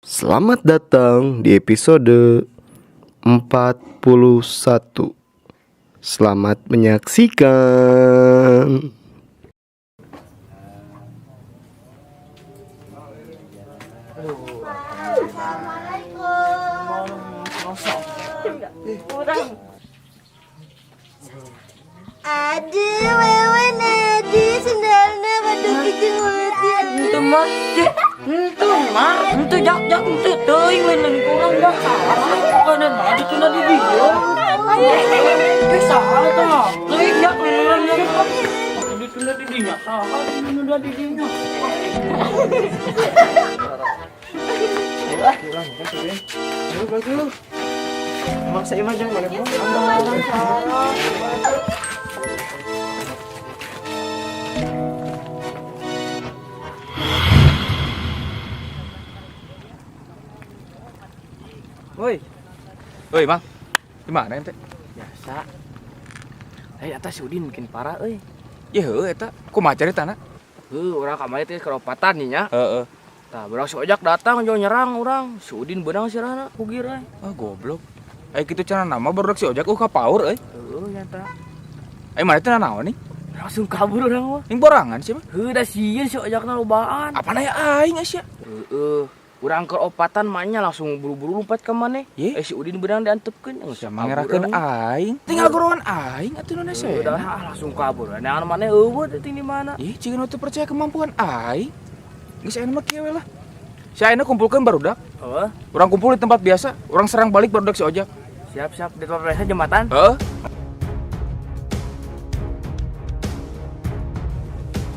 Selamat datang di episode 41. Selamat menyaksikan. Aduh, wewen aduh, sendalnya pada kejeng banget. Itu mah, itu mah, itu jak itu teuing lain kurang dah salah kanan mah itu na di dia. Itu salah tah. Teuing jak lain yang itu na di dinya salah itu na di dinya. Maksa imah jangan boleh bohong. Woi, Mang. Gimana ente? Biasa. Eta si Udin bikin parah euy. Ya heuh eta. Kumaha caritana? Urang kamari teh keropatan nih nya. Heeh. Tah berak si Ojak datang jo nyerang urang. Si Udin beunang sirahna kugir we. Ah goblok. Kitu cenah nama barudak si Ojak ka paur euy. Heuh nya tah. Mana teh naon nih? Langsung kabur urang mah. Ning borangan sih, Mang. Heuh da sieun si Ojakna lobaan. Apana ya aing sia? Heuh. Urang keropatan mahnya langsung buru-buru lompat ke maneh. Ye? Si Udin beunang diantepkeun. Mangerakeun aing. Tinggal gorowan aing atuh nona Heuh saya. dah langsung kabur. Nah maneh eueuh teh di mana? Ih, cing teu percaya kemampuan aing. Geus ayeuna mah kieu we lah. Si ayeuna kumpulkeun barudak. Heeh. Urang kumpul di tempat biasa, urang serang balik barudak si Ojak. Siap-siap di tempat jembatan. Heeh.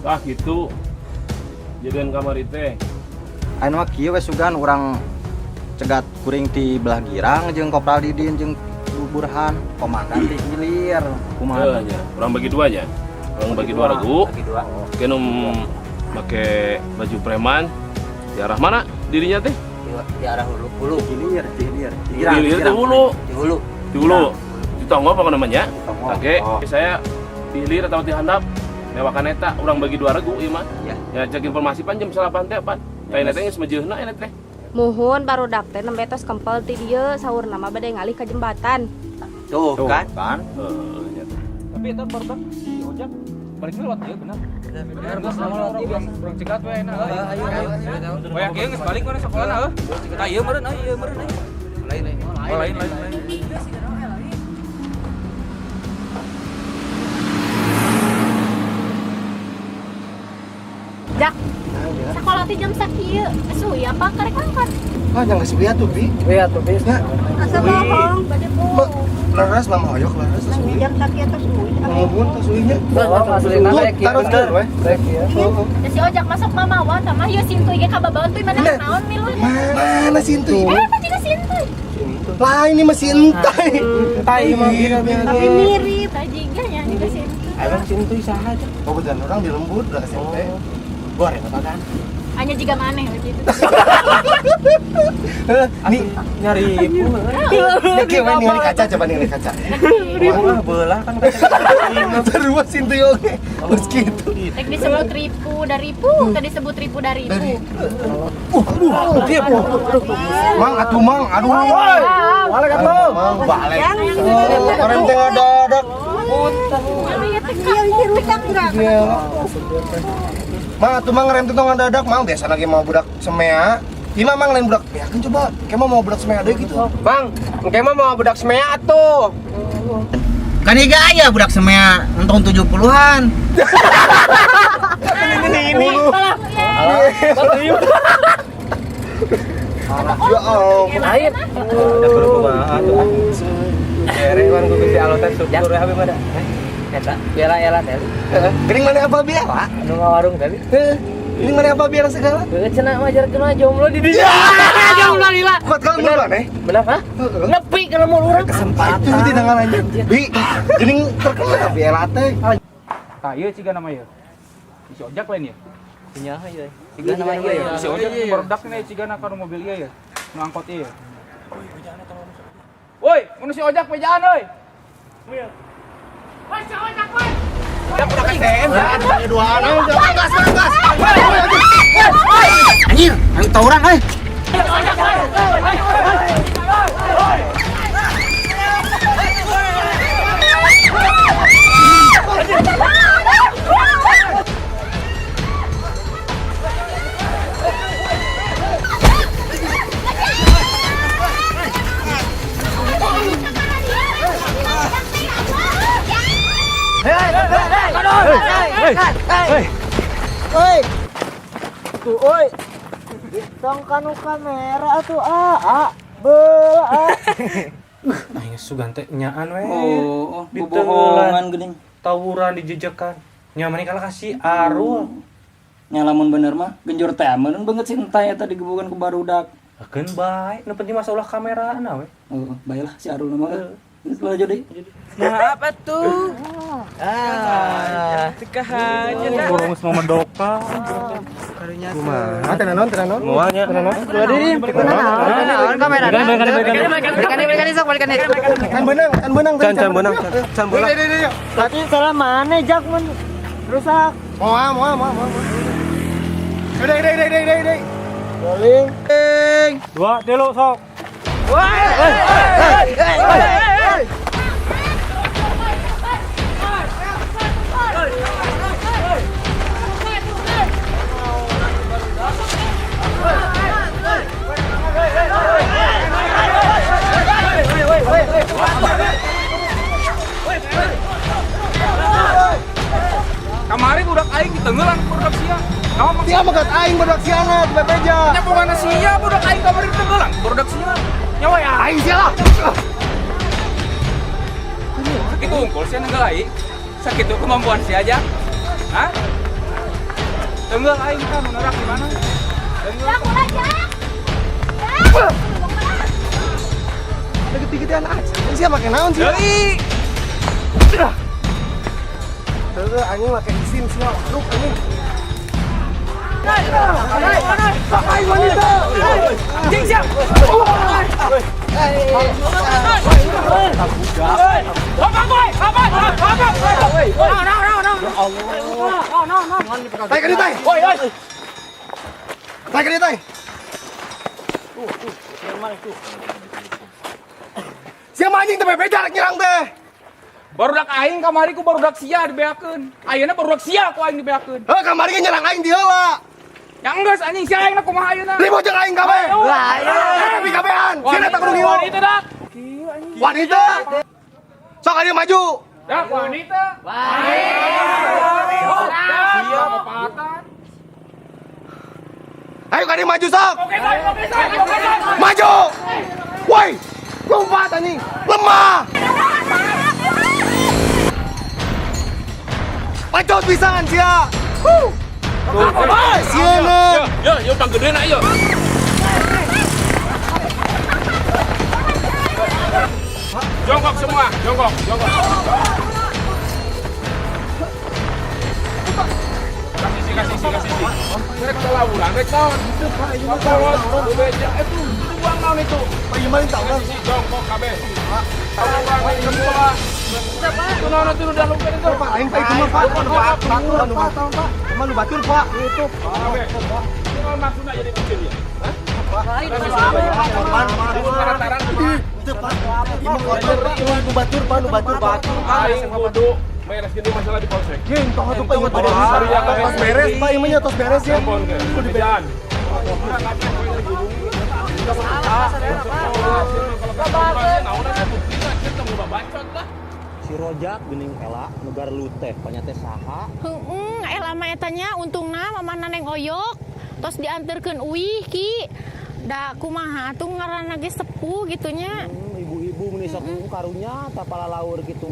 Ah gitu. Jadian kamar teh. Ayeuna mah kieu we sugan urang cegat kuring ti belah girang jeung Kopral Didin jeung Burhan komandan ti hilir kumaha Ya, orang bagi dua aja. Orang bagi dua ragu. Bagi dua. Kenum pakai baju preman. Di arah mana dirinya teh? Di arah hulu. hilir ti hilir Di hilir teh hulu. Di hulu. Di hulu. Di Tonggo apa namanya? Tonggo. Oke, Oh. saya di hilir atau di handap. Newakan eta orang bagi dua ragu ieu mah. Ya. Ya cek informasi pan jam 8 teh pan. Kain teh geus mejeuna eta teh. Muhun barudak teh nembe tos kempel ti dieu saur nama bade ngalih ka jembatan. tuh kan Heeh. Tapi eta barudak si Ojak balik lewat ieu bener. Bener geus urang cegat we enak. Ayo. Hoyong kieu geus balik mana sakolana heuh. Tah ieu meureun ieu meureun. Lain. Jak. Sakola ti jam sakieu. Suwi apa karek angkat. Ah, jangan sepiat tuh, Bi. Iya tuh bis. Asa bohong bade bohong. Laras mah hoyok laras Nang di jam sakieu teh suwi. Ngomong tuh suinya. Aslina Tuh, taruh dulu, we. Da si Ojak masuk mamawan tah mah ieu sintuy ge kababaon tuh mana naon milu. Mana sintuy? Tina sintuy. Lah ini masih entai. Tai mah Tapi mirip tajiga nya juga sintuy. Emang sintuy saha aja. Oh, betul orang di lembut udah SMP. Goreng apa kan? Hanya jiga maneh begitu. Nih, Nyari ibu. ya kieu nih kaca coba nih kaca. Ibu belah kan. Terus sintuy oge. Terus gitu. Tek disebut ripu dari ripu, tadi disebut ripu dari ripu. Aduh, dia Mang atuh mang, aduh. Balik atuh. Mang balik. Orang teh ada. Iya rusak enggak? Mang atuh mang ngerem teh tong dadak, mang biasa lagi mau budak semea. Ima mang lain budak. Ya kan coba, kemah mau budak semea deui gitu. Bang, engke mah mau budak semea atuh. kan iga aya budak semea untung 70-an Ini. Ya ampun. Lain. Ada berubah atuh. Ere wan ku bisi alotan syukur habis pada. Eta biara teh. Geuning mana apa biara? Anu ngawarung tadi. Ini mana apa biara segala? Cenah majarkeun mah jomblo di dieu. Jomblo lila. Kuat kalau mulu aneh. Bener ha? Nepi kana mul urang. Kesempatan itu tidak ngalanjut. Bi, geuning terkenal biara teh. Tah ieu ciga nama ieu. Si Ojak lain ya. Nya ieu. Tiga nama ieu ya. Si Ojak barudak nih ciga na kana mobil ieu ya. Nu angkot ieu. Woi, mun si Ojak pejaan euy. Woi, si Ojak woi. anjir anu tawuran Tuh, oi. Tong kanu kamera atuh beula. Aing sugante nyaan we. Oh, Diteulan. geuning. Tawuran dijejekan. Nya mani kalah kasih Arul. Nya lamun bener mah genjor teh meureun beungeut si entah eta digebukan ku barudak. Akeun bae, nu penting mah ulah kamerana we. Oh, baiklah si Arul mah. Geus lah jadi. Maaf atuh. Tekahannya dah. Kurang semua mendoka. Kumaha teh naon? Moalnya. Gua diri. Kamera. Kan benang. Can benang. Tapi salah mana jak mun rusak. Moal. Udah. Rolling. 2 3 sok. Kamari budak aing ditenggelan budak sia. Naon maksud? Dia magat aing budak siana di bebeja. Nya pokona sia budak aing kamari ditenggelan budak sia. Nya we Aing sia lah. Sakitu unggul sia nanggal aing. Sakitu kemampuan sia aja. Hah? Tenggel aing kan menerak di mana? Jak ulah jak. Lagi pikiran aja. Sia make naon sih? Deui. Teu anjing make isin sia. Aduh anjing. Aing wanita. Anjing sia. Tai kali tai. Tai kali tai. Siapa anjing teh bebeja rek nyerang teh? Barudak aing kamari ku barudak sia dibeakeun. Ayeuna barudak sia ku aing dibeakeun. Kamari ge nyerang aing di heula. Ya enggeus anjing sia aing kumaha ayeuna? Ribut jeung aing kabeh. Tapi kabehan. Sieun eta kudu ngiwa. Wanita dak. Wanita. Sok adi maju. Dak wanita. Sia ngopatan. Ayo kadi maju sok. Oke, say. Maju. Woi. Lompat anjing. Lemah. Pacot pisan sia. Sieun. Yo tang gede na yo. Jongkok semua, jongkok. Kasih. Rek kelawuran, rek naon? Apa beja itu buang naon itu? Gimana tahu kan? Kasih jongkok kabeh. Tawuran semua. Naon atuh nu dalu kan itu? Aing teh kumaha Pak? Kumaha nu batur Pak? Itu. Kabeh. Naon maksudna jadi kecil ya? Nu batur Pak. Aing kudu beres gini masalah di polsek. Jeung tong atuh Pak ingat tos beres Pak ieu tos beres ya. Kudu dibean. Si Rojak geuning ela negar lu teh panya teh saha? Ela mah etanya untungna mamana Neng Oyok tos dianterkeun uih ki. Da kumaha atuh ngaranna ge sepuh gitunya. Ibu-ibu meuni saku karunya tapala laur kitu.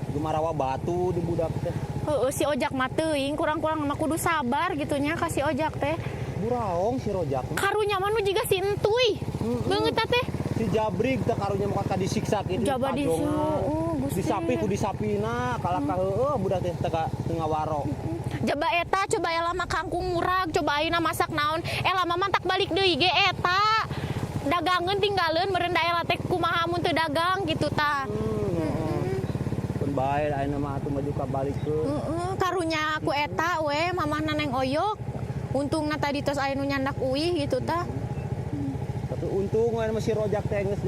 Gemarawa batu di budak teh. Heeh si Ojak mah teuing kurang-kurang mah kudu sabar gitunya ka si Ojak teh. Buraong si Rojak. Karunya mah nu jiga si Entuy. Beungeut teh. Si Jabrig teh karunya mah ka disiksa kitu. Jaba disu. Gusti. Disapi ku disapina kalaka heueuh budak teh teu ngawaro. Jaba eta coba ela mah kangkung murag, coba ayeuna masak naon. Ela mah mantak balik deui ge eta. Dagangeun tinggalin meureun da ela teh kumaha mun teu dagang gitu tah. Pun bae ayeuna mah atuh maju ka balikeun. Karunya aku eta we mamahna Neng Oyok. Untungna tadi tos aya nu nyandak uih gitu tah. untung we masih rojak teh geus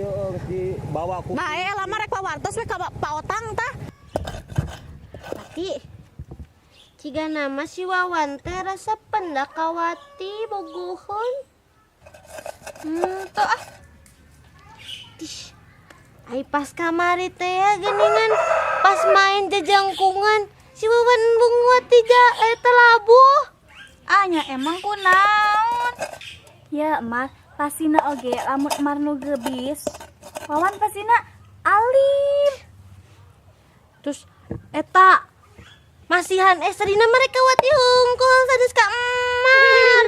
dibawa ku. Bae lama rek pawartos we ka paotang tah. Wati, ciga nama si Wawan teh rasa pendakawati bogohon. Tuh ah. Tish. Ai pas kamari teh ya geningan pas main jajangkungan si Wawan bungwati eta labuh. Anya emang kunaon? Ya emang pasina oge lamun emar nu gebis. Wawan pasina alim. Terus eta masihan estrina mereka wati hungkul sades ka emar.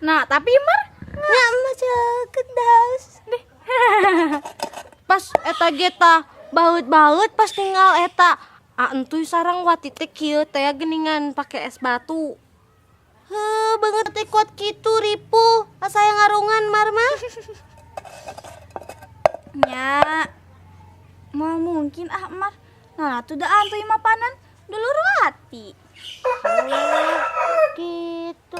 Nah, tapi emar Nya emar kedas. Pas eta geta baut-baut pas tinggal eta entuy sarang wati teh kieu teh geningan pake es batu. Heuh, banget teh kuat kitu ripuh. Asa yang ngarungan mar mah. nya mau mungkin emar. Nah, tuh da antuy mapanan dulur wati. Gitu.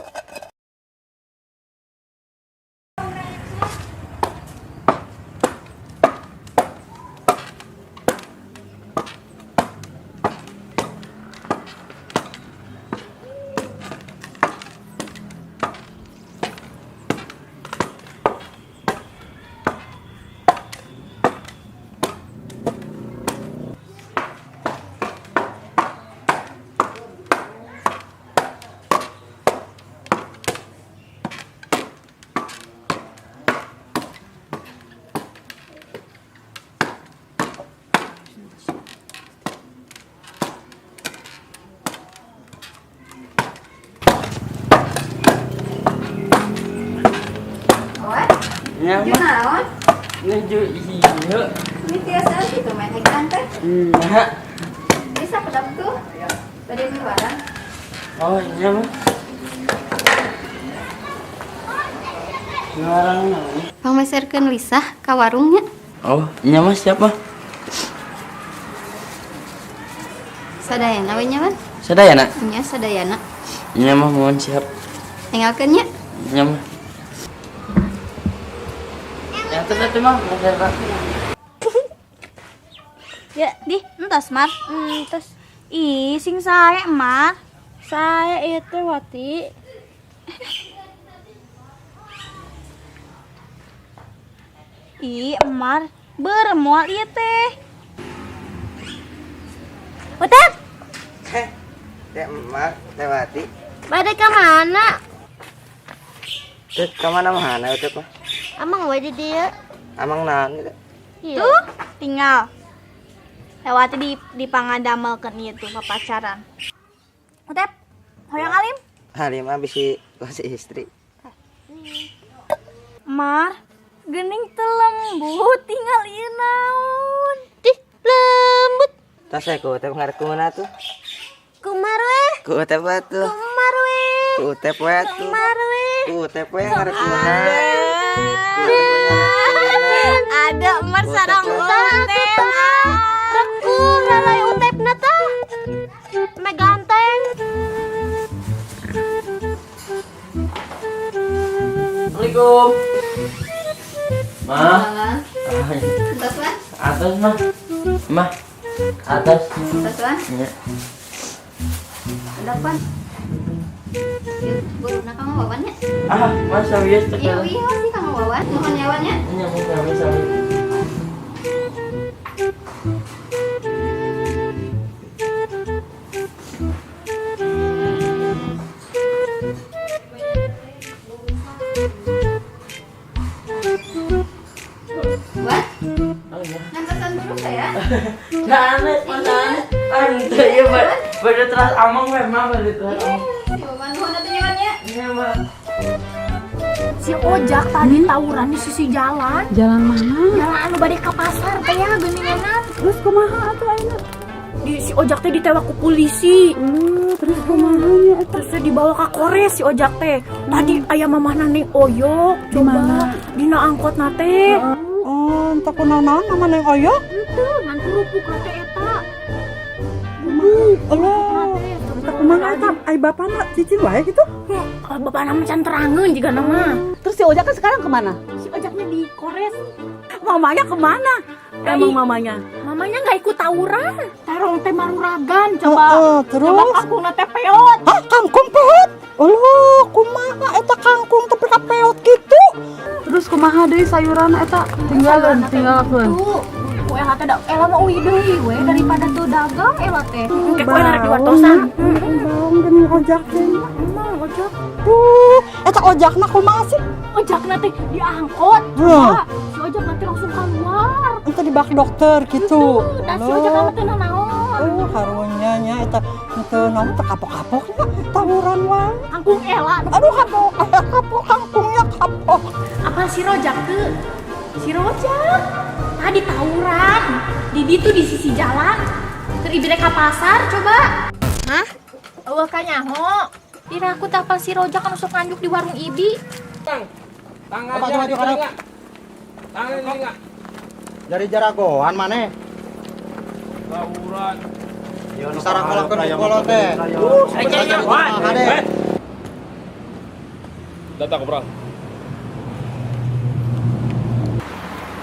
Ya, Naon? nuju iya. Ini biasa gitu main ikan teh. Iya. Bisa pedap tuh. Tadi ini barang. Oh, iya mah. Barang naon? Pangmeserkeun lisah ka warungnya. Oh, iya mah siapa? Sadayana we nyaman. Sadayana? Nya sadayana. Iya mah mohon siap. Tinggalkeun nya. Iya mah. Yang terus mah masyarakat. Ya, di entos mar. Terus Ih, sing saya mar. saya itu wati Ih, emar bermual ieu teh. Utet, Teh emak, teh wati. bade ka mana? Teh ka mana-mana teh mah. Amang we di dieu. Amang naon teh? Iya. Tuh, tinggal lewati di pangadamelkeun ieu tuh papacaran. Utep, hoyong alim. Halim abis si istri. Mar, gening teu lembut tinggal ieu naon. Dih, lembut. Tas saya ku teh ngarep kumaha tuh? Kumar we. Ku teh batu. Kumar we. Ku teh batu. Kumar we. Ku teh ngarep kumaha? Ada emar sarang utep. Reku ngalai utepna tah. Me ganteng. Assalamualaikum. Mah. Atas wan, Atas mah. Mah. Atas. atas wan. Iya. Ada pan. Yuk, buru na kang wawannya. Ah, masa wias teh. Iya, iya sih kang wawan. Mohon nyawannya. Iya, mau kami sama. Wan, Oh iya. ngantesan dulu saya. Jangan, mana? Ante ya, baru terus amang memang baru terus amang. Si wawan mohon atuh nyawannya. Iya, Mbak. Si Ojak tadi tawuran di sisi jalan. Jalan mana? Jalan anu bade ka pasar teh ya geuninganan. Terus kumaha atuh ayeuna? Di si Ojak teh ditewak ku polisi. Terus kumahanya eta? Terus teh dibawa ka Kores si Ojak teh. Tadi aya mamahna Neng Oyok coba dina angkotna teh. Oh, entah kunaon nama Neng Oyok? Henteu ngan kerupuk teh eta. Allah. Entah kumaha eta? Ai bapana cicing wae gitu? Bapak nama can terangeun jiga nama. Terus si Ojak kan sekarang kemana? Si Ojaknya di beres. Mamanya kemana? Emang mamanya? Mamanya nggak ikut tawuran. Tarong teh maruragan coba. Terus? Coba kangkung teh peot. Hah, kangkung peot? Allah, kumaha eta kangkung tapi kapeot gitu. Terus kumaha deui sayuran eta? Tinggalkeun. Ku ela teh ela mah uwi deui we daripada tuh dagang ela teh. Engke ku ela diwatosan. Bang geuning ojak teh. Emang ojak. Eta ojakna kumaha sih? Ojakna teh diangkot. Coba si ojak nanti langsung keluar. Eta di bak dokter gitu. Dan si ojak mah teh naon. Oh, karunya nya eta teu naon teu kapok-kapoknya tawuran wae. Kangkung ela. Aduh kapok kangkungnya kapok. Apa si rojak tuh? Si rojak tadi tawuran di tuh di sisi jalan teribire ka pasar coba. Hah? Eueuh ka nyaho. Dira aku tapal si rojak anu sok nganjuk di warung Ibi. Tangan aja. Tangan. Dari jaragoan maneh. Tawuran. Sarang ngalakeun kolot teh. Datang Kopral.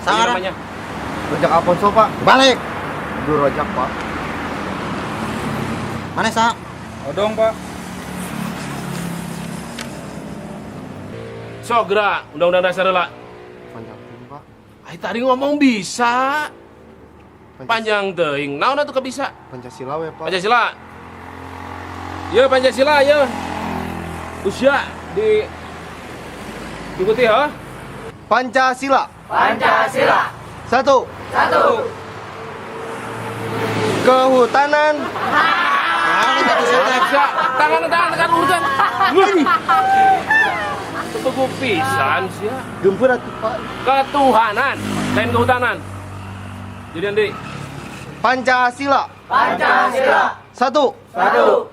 Sangar namanya. Rojak Alfonso, Pak. balik. Aduh, rojak, Pak. Mana sa? Odong, Pak. So, gerak Undang-Undang Dasar heula. Panjang teuing, Pak. Ai tadi ngomong bisa. Panjang teuing. Naon atuh bisa? Pancasila we, Pak. Pancasila. Ya Pancasila ya. Usia diikuti ya. Pancasila. Pancasila. 1. 1. Kehutanan. Tangan urusan. Tunggu pisan sia. Gempur atuh, Pak. Ketuhanan, lain kehutanan. Jadi Andi. Pancasila. Pancasila. 1. 1.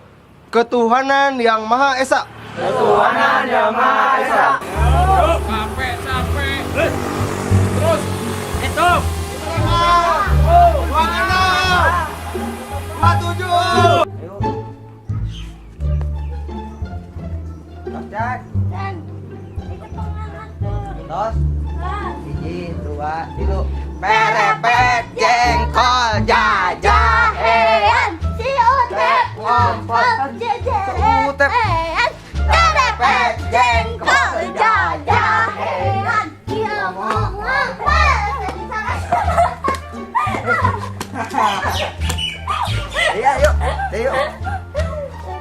Ketuhanan yang Maha Esa. Ketuhanan yang Maha Esa. Sampai. Terus. Stop. 27. Cak. Dos. 1, 2, 3. Perepet jengkol jajahean. Si Utep ngompol jejerean. Perepet jengkol jajahean. Dia ngomong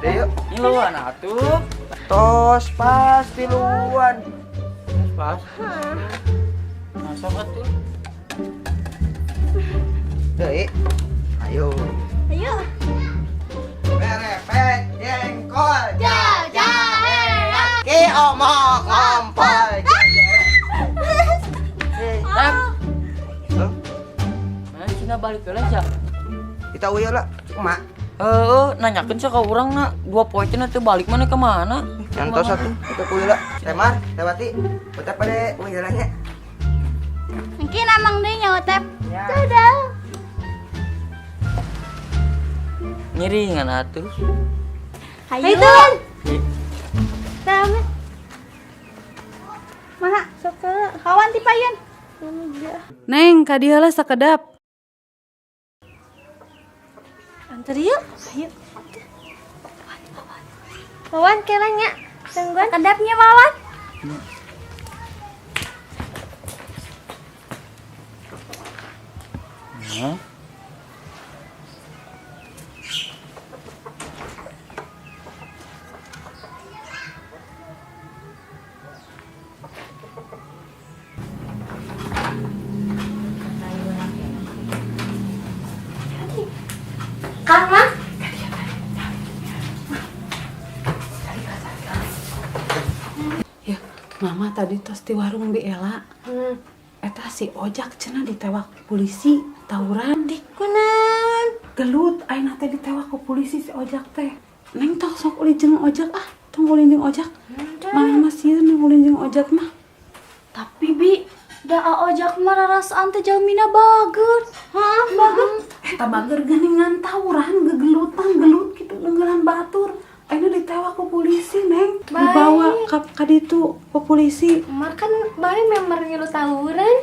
Yuk. Iluan atuh. Tos pas tiluan. Pas. Masa atuh. Deui. Ayo. Ayo. Perepet jengkol Jajahean. ki omong ngompol. Tep. Mana cina balik heula sia? Kita uyeuh lah, mak. Nanyakeun sa ka urang na, 2 poe teh teu balik mana ke mana? Nyantos satu, kita uyeuh lah. Temar, Tewati, kita pada uyeuh lah nya. Mungkin amang deui nya Utep. Dadah. Ngiringan atuh. Hayu. Tun. Tama. Maha, sok kawan ti payun. Neng, ka dieu heula sakedap. Antar yuk. Ayo. Wawan kelenya. Tungguan. Kedapnya Wawan. Karma. Ya, mama tadi tos di warung Bi Ela. Eta si ojak cenah ditewak polisi tawuran di Kunaon? gelut ayeuna teh ditewak ku polisi si ojak teh. Neng tong sok ulin jeung ojak tong ulin jeung ojak. Mama mah sieun neng ulin jeung ojak mah. Tapi Bi, da ojak mah rarasaan teh jalmina bagus. Hah, bagus. Eta bager geuningan tawuran gelut kitu nenggelan batur. Ayeuna ditewak ku polisi, Neng. Baik. Dibawa ka ditu ku polisi. Mar kan bae member ngilu tawuran.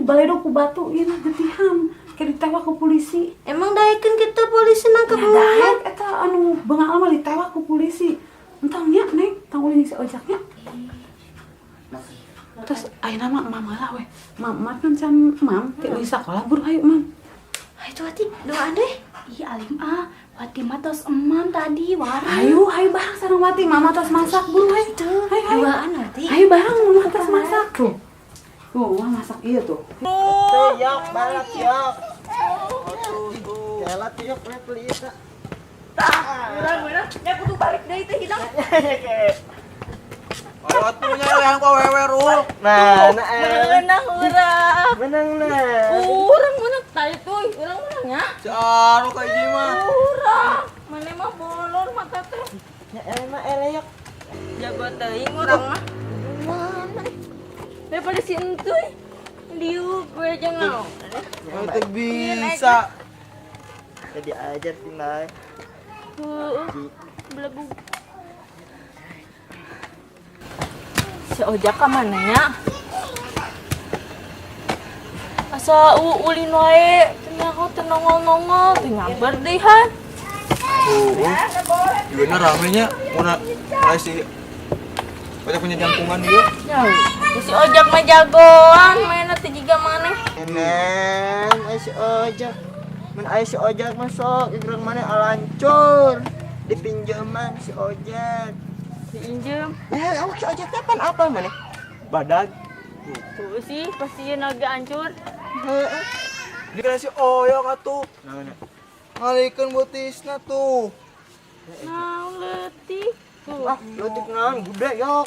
baledo ku batu ieu getihan ke ditewak ku polisi. Emang daekeun kitu polisi nangkep Ya daek eta anu beungal mah ditewak ku polisi. Entang nya neng, tang ulin si ojaknya. Terus ayeuna mah mam heula we. Mam kan can mam ti di sakola buru hayu mam. Itu hati doa deh. Ih alim Wati mah tos emam tadi warung. Hayu bareng sareng Wati, mama tos masak buru hayu. Hayu Duaan Wati. Hayu bareng mama tos masak tuh. Tuh, mama masak ieu tuh. Yok balak yok. Jalan yok we please. Murah, ya kudu balik deui teh hilang. Awat punya yang kau wewe rul. Nah, Menang urang. menang nah. Urang menang tadi tuh, urang menang nya. Caro kayak gimana? Urang. Mane mah bolor mata teh. Ya emang eleyok. Jago teuing urang mah. Mana? Daripada si entuy. Diu gue aja ngau. Itu bisa. Jadi ajar sih nah. Belegu. Si ojak ka mana nya? Asa ulin wae, ternyata teu nongol-nongol, teu nyamper deui han. Juga ramenya mulai si banyak punya jampungan dia. Ya, si ojak mah jagoan, mainna teh jiga maneh. Neng, si ojak. Men aya si ojak masuk, igrang mana alancur. Dipinjaman si ojak. Diinjem. Awak si ojak teh pan apa mana? Badag. Tuh sih, pasti naga hancur. Heeh. Dikira si Oyok atuh. Nah, Ngalikeun beutisna tuh. Nah, letih. Tuh. ah, leutik naon gede yok.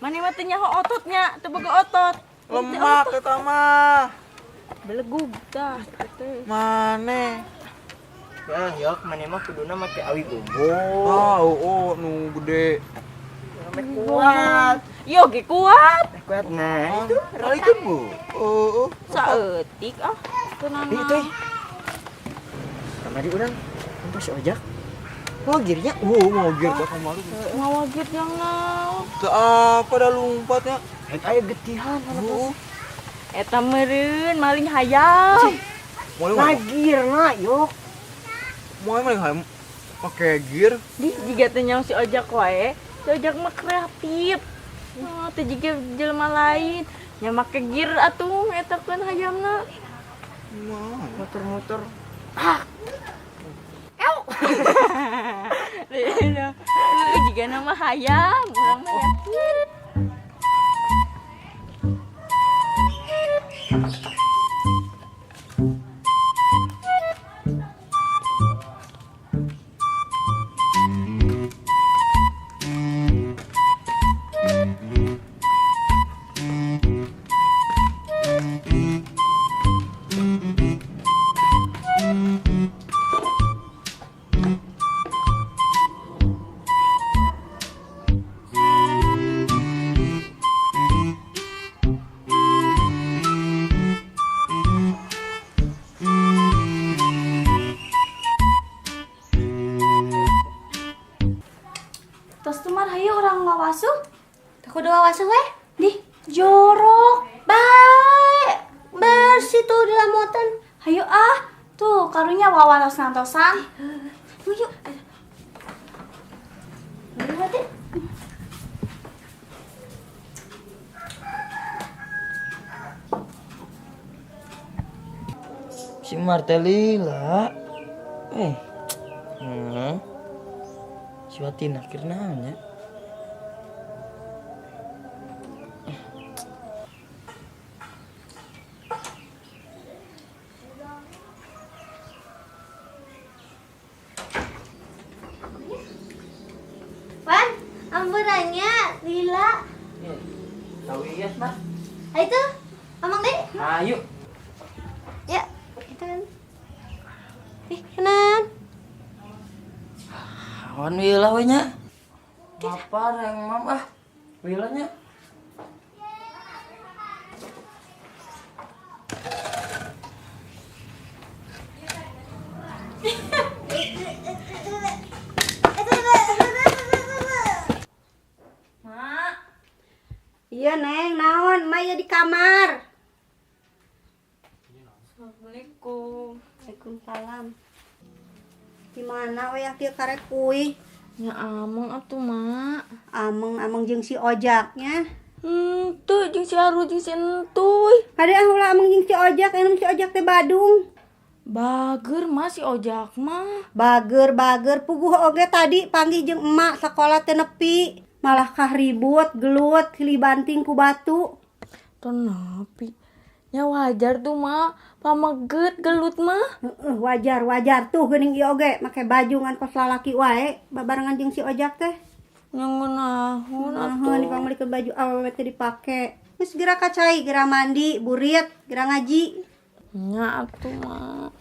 Mane mah teu nyaho ototnya, teu boga otot. Lemak eta mah. Belegug tah. Mane? Ya, yok mana mah kuduna make awi gombong. Oh, nu gede. Kuat. Yo ge kuat. Kuat nah. Itu ngalikeun bu. Oh. Saeutik ah. Tenan. Itu. Kamari urang nampak si ojak. Ngogirnya. Ngogir ka kamari. Ngawagit yang naon. Teu apa dah lumpatnya. Aya getihan Eta meureun maling hayam. Mulai Ngagirna yok. hayam pakai gear. Di jiga teh nyaho si ojak wae. Si ojak mah kreatif. Oh, teh jiga jelema lain. Nya make gear atuh eta keun hayamna. Muter-muter. Jiga nama hayam, urang mah yakin. Tos tumar hayu urang ngawasuh. Tak kudu awas we. Di jorok. Bae. Bersih tuh di lamutan. Hayu tuh karunya wawan tos nantosan. Yuk. Berarti Si Martelila. Si Wati nakir naon ya? Wan, amburannya Lila. Tahu iya, Mas. Itu, amang deh. Ayo. Ya, itu kan. Kenan. Awan wila we nya. Apa reng mam wilanya. Iya neng, naon, Maya di kamar. Assalamualaikum. Waalaikumsalam. Gimana we kieu karek kuy? Ya ameng atuh, Mak. Ameng jeung si ojaknya. Tuh jeung si Aru jeung si Entuy. Hade ulah ameng jeung si ojak, anu si ojak teh Badung. Bager mah si ojak mah. Bager puguh oge tadi panggih jeung emak sakola teh nepi. Malah kah ribut, gelut, libanting ku batu. Teu nepi. Ya wajar tuh, Mak. Pameget gelut mah. Wajar tuh geuning ieu oge make baju ngan kos lalaki wae babarengan jeung si ojak teh. Ngeunahun atuh. Dipamlikeun baju awewe teh dipake. Geus geura kacai, geura mandi, burit, geura ngaji. Nya atuh, Mak.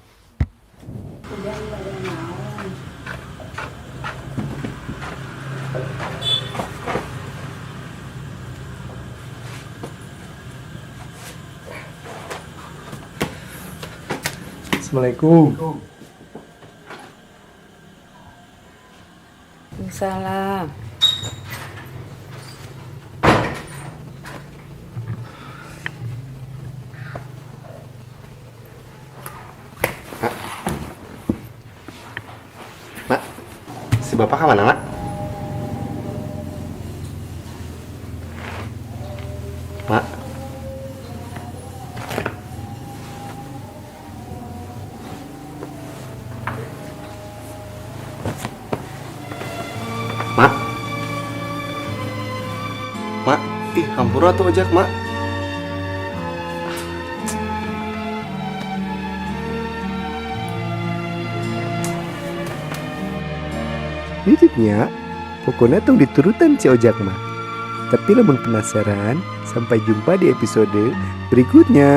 Assalamualaikum. Waalaikumsalam. Mak, si bapak kemana, Mak? Mak. Mak. Mak, ih hampura tuh ojek, Mak. Hidupnya, pokoknya tong diturutan si ojak mah. Tapi lamun penasaran, sampai jumpa di episode berikutnya.